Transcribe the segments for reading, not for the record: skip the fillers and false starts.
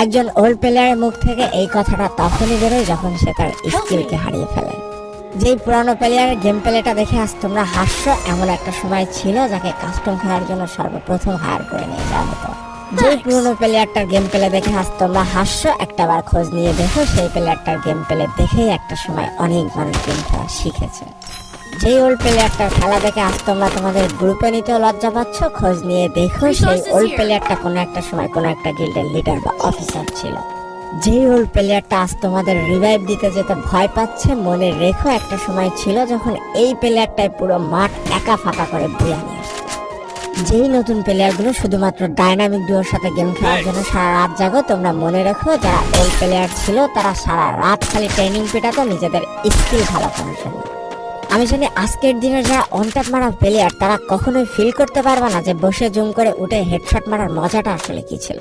একজন ওল্ড প্লেয়ারের মুখ থেকে এই কথাটা তখনই বেরোয় যখন সে তার স্কিলকে হারিয়ে ফেলে। যেই পুরানো প্লেয়ারের গেম প্লেটা দেখে আজ তোমরা হাসছো, এমন একটা সময় ছিল যাকে কাস্টম খেলার জন্য সর্বপ্রথম হায়ার করে নিয়ে যাওয়া হতো। যেই পুরনো প্লেয়ারটার গেম প্লে দেখে আজ তোমরা হাসছো, একটাবার খোঁজ নিয়ে দেখো সেই প্লেয়ারটার গেম প্লে দেখেই একটা সময় অনেক মানুষ গেম খেলা শিখেছে। যেই ওল্ড প্লেয়ারটার খেলা দেখে আজ তোমরা তোমাদের গ্রুপে নিতেও লজ্জা পাচ্ছ, খোঁজ নিয়ে দেখো সেই ওল্ড প্লেয়ারটা কোনো একটা সময় কোনো একটা গিল্ডের লিডার বা অফিসার ছিল। যেই ওল্ড প্লেয়ারটা আজ তোমাদের রিভাইভ দিতে যেতে ভয় পাচ্ছে, মনে রেখো একটা সময় ছিল যখন এই প্লেয়ারটাই পুরো মাঠ একা ফাঁকা করে বুয়া নিয়ে আসতো। যেই নতুন প্লেয়ারগুলো শুধুমাত্র ডাইনামিক ডুয়োর সাথে গেম খেলার জন্য সারা রাত জাগো, তোমরা মনে রেখো যারা ওল্ড প্লেয়ার ছিল তারা সারা রাত খালি ট্রেনিং পেটাতো নিজেদের স্কিল ভালো করার জন্য। আমি জানি আজকের দিনে যারা অনট্যাপ মারা প্লেয়ার তারা কখনোই ফিল করতে পারবে না যে বসে জুম করে উঠে হেডশট মারার মজাটা আসলে কি ছিল।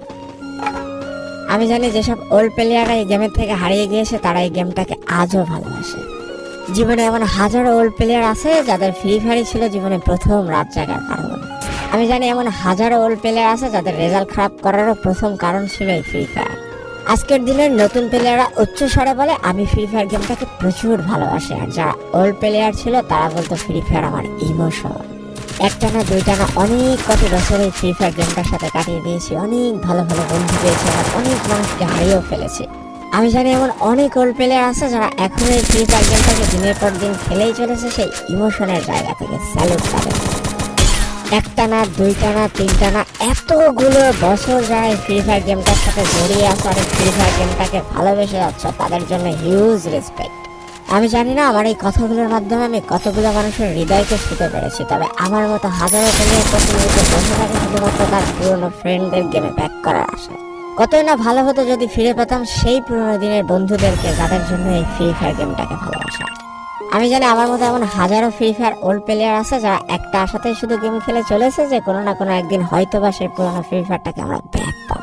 আমি জানি যেসব ওল্ড প্লেয়াররা এই গেমের থেকে হারিয়ে গিয়েছে তারা এই গেমটাকে আজও ভালোবাসে। জীবনে এমন হাজারো ওল্ড প্লেয়ার আছে যাদের ফ্রি ফায়ারই ছিল জীবনে প্রথম রাত জাগার কারণ। আমি জানি এমন হাজারো ওল্ড প্লেয়ার আছে যাদের রেজাল্ট খারাপ করারও প্রথম কারণ ছিল এই ফ্রি ফায়ার। আজকের দিনের নতুন প্লেয়াররা উচ্চ স্বরে বলে আমি ফ্রি ফায়ার গেমটাকে প্রচুর ভালোবাসি, আর যারা ওল্ড প্লেয়ার ছিল তারা বলতো ফ্রি ফায়ার আমার ইমোশন। একটা না দুইটা না অনেক কত বছর এই ফ্রি ফায়ার গেমটার সাথে কাটিয়ে দিয়েছি, অনেক ভালো ভালো বন্ধু পেয়েছি, আর অনেক মানুষকে হারিয়েও ফেলেছি। আমি জানি এমন অনেক ওল্ড প্লেয়ার আছে যারা এখনো এই ফ্রি ফায়ার গেমটাকে দিনের পর দিন খেলেই চলেছে সেই ইমোশনের জায়গা থেকে। স্যালুট তাদের। একটা না দুইটা না তিনটা না এতগুলো বছর যারা এই ফ্রি ফায়ার গেমটার সাথে জড়িয়ে আছে আর এই ফ্রি ফায়ার গেমটাকে ভালোবেসে যাচ্ছ, তাদের জন্য হিউজ রেসপেক্ট। আমি জানি না আমার এই কথাগুলোর মাধ্যমে আমি কতগুলো মানুষের হৃদয়কে ছুঁতে পেরেছি, তবে আমার মতো হাজারো প্লেয়ার প্রতিনিয়ত বসে থাকে শুধুমাত্র তার পুরনো ফ্রেন্ডদের গেমে ব্যাক করার আশায়। কতই না ভালো হতো যদি ফিরে পেতাম সেই পুরনো দিনের বন্ধুদেরকে যাদের জন্য এই ফ্রি ফায়ার গেমটাকে ভালোবাসা। আমি জানি আমার মতো এমন হাজারো ফ্রি ফায়ার ওল্ড প্লেয়ার আছে যারা একটা আশাতেই শুধু গেম খেলে চলেছে যে কোনো না কোনো একদিন হয়তো বা সেই পুরোনো ফ্রি ফায়ারটাকে আমরা ব্যাক পাবো।